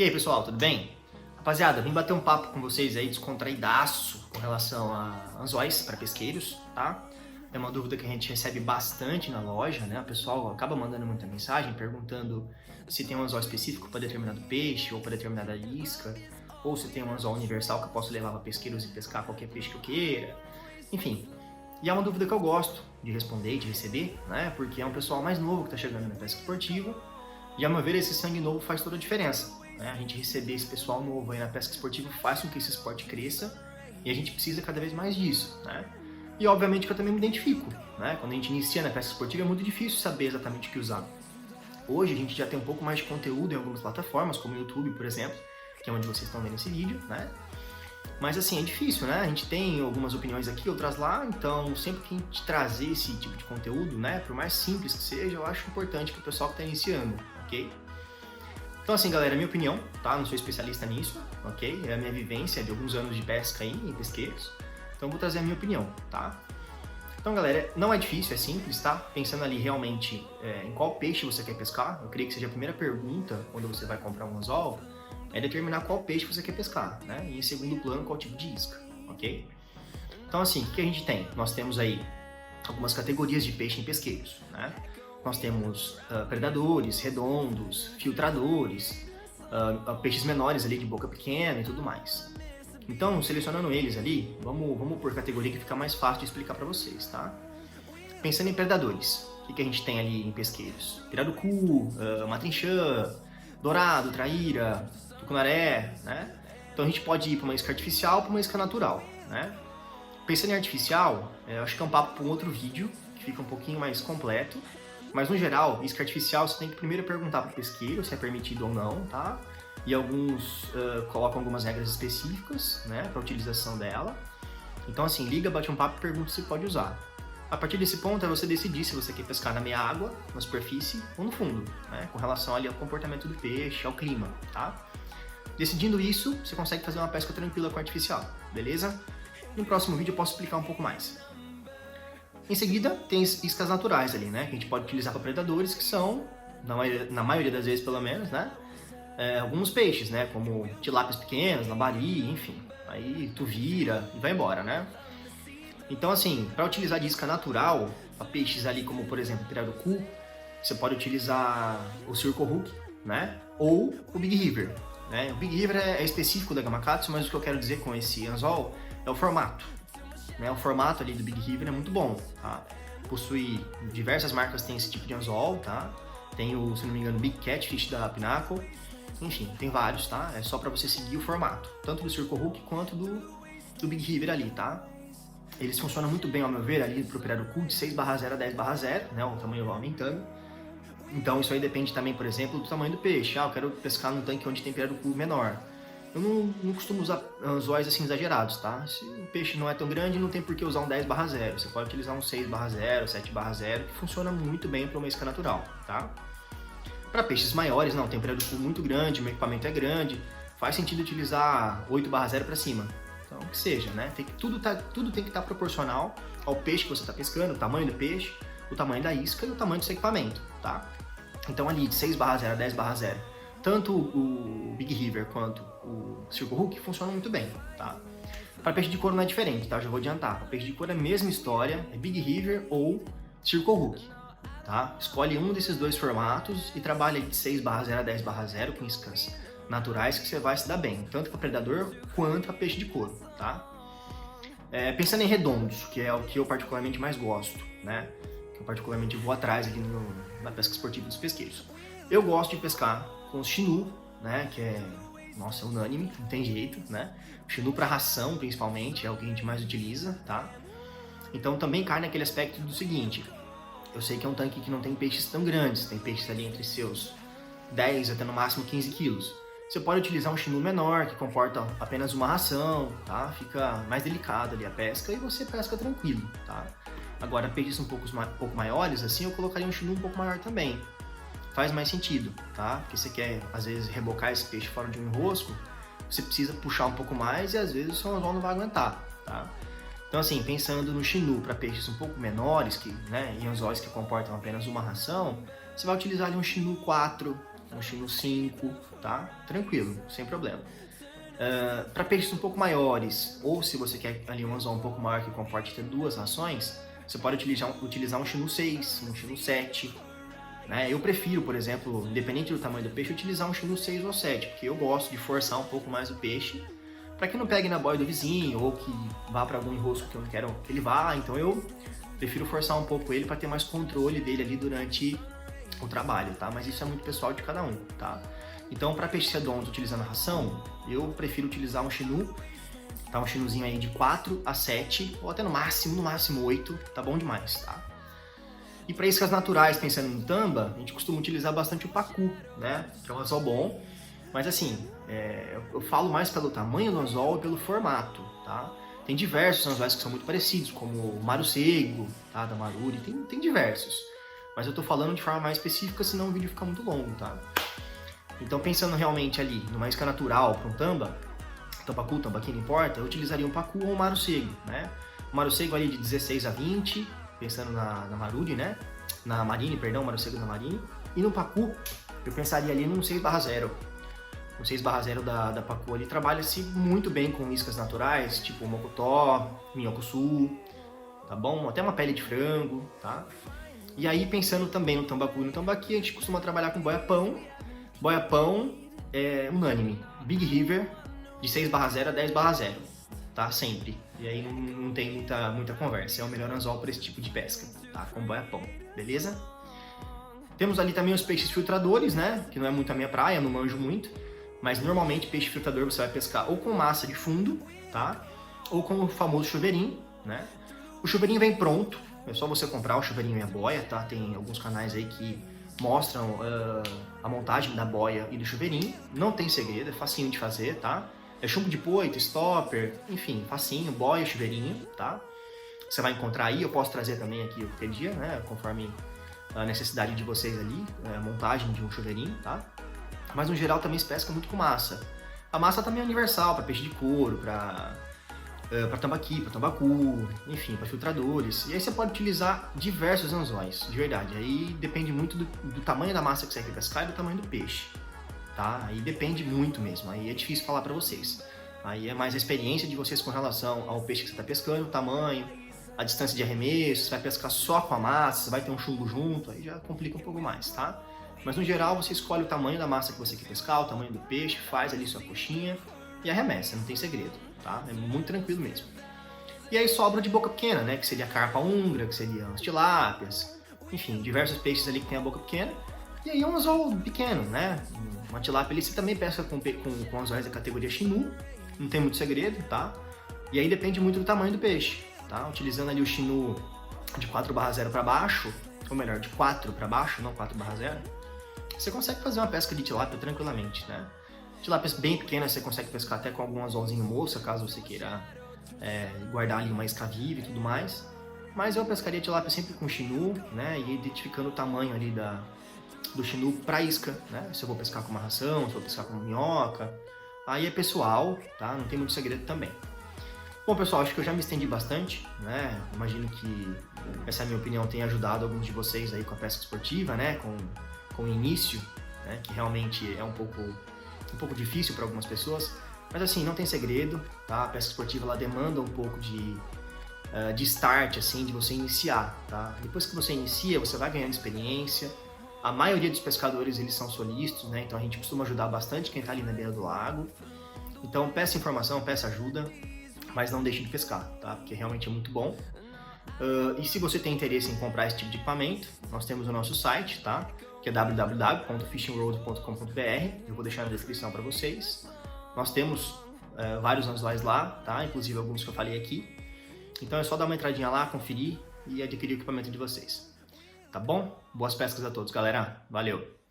E aí, pessoal, tudo bem? Rapaziada, vim bater um papo com vocês aí, descontraidaço, com relação a anzóis para pesqueiros, tá? É uma dúvida que a gente recebe bastante na loja, né? O pessoal acaba mandando muita mensagem perguntando se tem um anzol específico para determinado peixe ou para determinada isca, ou se tem um anzol universal que eu posso levar para pesqueiros e pescar qualquer peixe que eu queira. Enfim, e é uma dúvida que eu gosto de responder e de receber, né? Porque é um pessoal mais novo que está chegando na pesca esportiva e, ao meu ver, esse sangue novo faz toda a diferença. A gente receber esse pessoal novo aí na pesca esportiva faz com que esse esporte cresça e a gente precisa cada vez mais disso, né? E obviamente que eu também me identifico, né? Quando a gente inicia na pesca esportiva é muito difícil saber exatamente o que usar. Hoje a gente já tem um pouco mais de conteúdo em algumas plataformas, como o YouTube, por exemplo, que é onde vocês estão vendo esse vídeo, né? Mas assim, é difícil, né? A gente tem algumas opiniões aqui, outras lá, então sempre que a gente trazer esse tipo de conteúdo, né? Por mais simples que seja, eu acho importante para o pessoal que está iniciando, ok? Então assim, galera, é minha opinião, tá? Não sou especialista nisso, ok? É a minha vivência de alguns anos de pesca aí, em pesqueiros. Então vou trazer a minha opinião, tá? Então, galera, não é difícil, é simples, tá? Pensando ali realmente em qual peixe você quer pescar, eu creio que seja a primeira pergunta quando você vai comprar um anzol, é determinar qual peixe você quer pescar, né? E em segundo plano, qual tipo de isca, ok? Então assim, o que a gente tem? Nós temos aí algumas categorias de peixe em pesqueiros, né? Nós temos predadores, redondos, filtradores, peixes menores ali de boca pequena e tudo mais. Então, selecionando eles ali, vamos por categoria que fica mais fácil de explicar para vocês, tá? Pensando em predadores, o que a gente tem ali em pesqueiros? Pirarucu, matrinchã, dourado, traíra, tucunaré, né? Então a gente pode ir para uma isca artificial ou para uma isca natural, né? Pensando em artificial, acho que é um papo para um outro vídeo, que fica um pouquinho mais completo. Mas no geral, isca artificial você tem que primeiro perguntar para o pesqueiro se é permitido ou não, tá? E alguns colocam algumas regras específicas, né, para a utilização dela. Então assim, liga, bate um papo e pergunta se pode usar. A partir desse ponto é você decidir se você quer pescar na meia água, na superfície ou no fundo, né, com relação ali ao comportamento do peixe, ao clima, tá? Decidindo isso, você consegue fazer uma pesca tranquila com artificial, beleza? No próximo vídeo eu posso explicar um pouco mais. Em seguida, tem iscas naturais ali, né? Que a gente pode utilizar para predadores, que são, na maioria das vezes pelo menos, né? Alguns peixes, né? Como tilápias pequenas, lambari, enfim. Aí tu vira e vai embora, né? Então, assim, para utilizar de isca natural, para peixes ali como, por exemplo, pirarucu, você pode utilizar o Circle Hook, né? Ou o Big River, né? O Big River é específico da Gamakatsu, mas o que eu quero dizer com esse anzol é o formato. Né, o formato ali do Big River é muito bom, tá? Possui diversas marcas, tem esse tipo de anzol, tá? Tem o, se não me engano, Big Catfish da Pinnacle, enfim, tem vários, tá? É só para você seguir o formato, tanto do Circle Hook quanto do Big River ali, tá? Eles funcionam muito bem, ao meu ver, ali pro pirarucu de 6/0 a 10/0, né? O tamanho vai aumentando. Então isso aí depende também, por exemplo, do tamanho do peixe. Ah, eu quero pescar num tanque onde tem pirarucu menor. Eu não costumo usar anzóis assim exagerados, tá? Se o peixe não é tão grande, não tem por que usar um 10/0. Você pode utilizar um 6/0, 7/0, que funciona muito bem para uma isca natural, tá? Para peixes maiores, não, tem pirarucu muito grande, meu equipamento é grande, faz sentido utilizar 8/0 para cima. Então, que seja, né? Tudo tem que estar proporcional ao peixe que você está pescando, o tamanho do peixe, o tamanho da isca e o tamanho do seu equipamento, tá? Então ali de 6/0 a 10/0, tanto o Big River quanto o Circle Hook funcionam muito bem, tá? Para peixe de couro não é diferente, tá? Eu já vou adiantar. Para peixe de couro é a mesma história, é Big River ou Circle Hook, tá? Escolhe um desses dois formatos e trabalha de 6/0 a 10/0 com iscas naturais que você vai se dar bem, tanto para predador quanto para peixe de couro, tá? Pensando em redondos, que é o que eu particularmente mais gosto, né? Que eu particularmente vou atrás aqui na pesca esportiva dos pesqueiros. Eu gosto de pescar com o Chinook, né? Que é, nossa, é unânime, não tem jeito, né? O Chinook para ração, principalmente, é o que a gente mais utiliza, tá? Então também cai naquele aspecto do seguinte: eu sei que é um tanque que não tem peixes tão grandes, tem peixes ali entre seus 10 até no máximo 15 quilos. Você pode utilizar um Chinook menor, que comporta apenas uma ração, tá? Fica mais delicado ali a pesca e você pesca tranquilo, tá? Agora, peixes um pouco maiores, assim, eu colocaria um Chinook um pouco maior também. Faz mais sentido, tá? Porque você quer, às vezes, rebocar esse peixe fora de um enrosco, você precisa puxar um pouco mais e, às vezes, o seu anzol não vai aguentar, tá? Então, assim, pensando no Chinook para peixes um pouco menores, né, e anzóis que comportam apenas uma ração, você vai utilizar ali um Chinook 4, um Chinu 5, tá? Tranquilo, sem problema. Para peixes um pouco maiores, ou se você quer ali um anzol um pouco maior que comporte ter 2 rações, você pode utilizar um Chinu 6, um Chinu 7, né? Eu prefiro, por exemplo, independente do tamanho do peixe, utilizar um Chinu 6 ou 7, porque eu gosto de forçar um pouco mais o peixe, para que não pegue na boia do vizinho, ou que vá para algum enrosco que eu não quero que ele vá, então eu prefiro forçar um pouco ele para ter mais controle dele ali durante o trabalho, tá? Mas isso é muito pessoal de cada um, tá? Então, para peixes redondos utilizando a ração, eu prefiro utilizar um Chinu, tá? Um Chinuzinho aí de 4 a 7, ou até no máximo 8, tá bom demais, tá? E para iscas naturais, pensando no tamba, a gente costuma utilizar bastante o pacu, né? Que é um anzol bom, mas assim, eu falo mais pelo tamanho do anzol e pelo formato, tá? Tem diversos anzóis que são muito parecidos, como o Marucego, tá? Da Maruri, tem diversos. Mas eu tô falando de forma mais específica, senão o vídeo fica muito longo, tá? Então, pensando realmente ali numa isca natural para um tamba, tambacu, tambaqui, não importa, eu utilizaria um pacu ou um Marucego, né? O Marucego ali de 16 a 20, pensando na Maruri, né? Na Marine, perdão, Marucego da Marine. E no pacu, eu pensaria ali num 6/0. O 6/0 da pacu ali trabalha-se muito bem com iscas naturais, tipo mocotó, minhoco-sul, tá bom? Até uma pele de frango, tá? E aí, pensando também no tambacu e no tambaqui, a gente costuma trabalhar com boia-pão. Boia-pão é unânime. Big River, de 6/0 a 10/0, tá? Sempre. E aí não tem muita conversa. É o melhor anzol para esse tipo de pesca, tá? Com boia-pão, beleza? Temos ali também os peixes filtradores, né? Que não é muito a minha praia, não manjo muito. Mas normalmente peixe filtrador você vai pescar ou com massa de fundo, tá? Ou com o famoso chuveirinho, né? O chuveirinho vem pronto. É só você comprar o chuveirinho e a boia, tá? Tem alguns canais aí que mostram a montagem da boia e do chuveirinho. Não tem segredo, é facinho de fazer, tá? É chumbo de poito, stopper, enfim, facinho, boia, chuveirinho, tá? Você vai encontrar aí, eu posso trazer também aqui qualquer dia, né? Conforme a necessidade de vocês ali, a montagem de um chuveirinho, tá? Mas no geral também se pesca muito com massa. A massa também é universal, para peixe de couro, para tambaqui, para tambacu, enfim, para filtradores. E aí você pode utilizar diversos anzóis, de verdade. Aí depende muito do tamanho da massa que você quer pescar e do tamanho do peixe, tá? Aí depende muito mesmo, aí é difícil falar para vocês. Aí é mais a experiência de vocês com relação ao peixe que você está pescando, o tamanho, a distância de arremesso, você vai pescar só com a massa, você vai ter um chumbo junto, aí já complica um pouco mais, tá? Mas no geral você escolhe o tamanho da massa que você quer pescar, o tamanho do peixe, faz ali sua coxinha e arremessa, não tem segredo, tá? É muito tranquilo mesmo. E aí sobra de boca pequena, né? Que seria a carpa húngara, que seria as tilápias, enfim, diversos peixes ali que tem a boca pequena. E aí um anzol pequeno, né? Uma tilápia ali você também pesca com anzóis da categoria Chinu, não tem muito segredo, tá? E aí depende muito do tamanho do peixe, tá? Utilizando ali o Chinu de 4/0 para baixo, ou melhor, de 4 para baixo, não 4/0, você consegue fazer uma pesca de tilápia tranquilamente, né? Tilápias bem pequenas você consegue pescar até com algum anzolzinho moça, caso você queira guardar ali uma isca viva e tudo mais. Mas eu pescaria tilápia sempre com Chinu, né? E identificando o tamanho ali do Chinu para isca, né? Se eu vou pescar com uma ração, se eu vou pescar com minhoca. Aí é pessoal, tá? Não tem muito segredo também. Bom, pessoal, acho que eu já me estendi bastante, né? Imagino que essa minha opinião tenha ajudado alguns de vocês aí com a pesca esportiva, né? Com o início, né? Que realmente é um pouco difícil para algumas pessoas. Mas assim, não tem segredo, tá? A pesca esportiva ela demanda um pouco de start, assim, de você iniciar, tá? Depois que você inicia, você vai ganhando experiência. A maioria dos pescadores, eles são solícitos, né? Então a gente costuma ajudar bastante quem está ali na beira do lago. Então peça informação, peça ajuda, mas não deixe de pescar, tá? Porque realmente é muito bom. E se você tem interesse em comprar esse tipo de equipamento, nós temos o nosso site, tá? Que é www.fishingroad.com.br. Eu vou deixar na descrição para vocês. Nós temos vários anzóis lá, tá? Inclusive alguns que eu falei aqui. Então é só dar uma entradinha lá, conferir e adquirir o equipamento de vocês. Tá bom? Boas pescas a todos, galera. Valeu!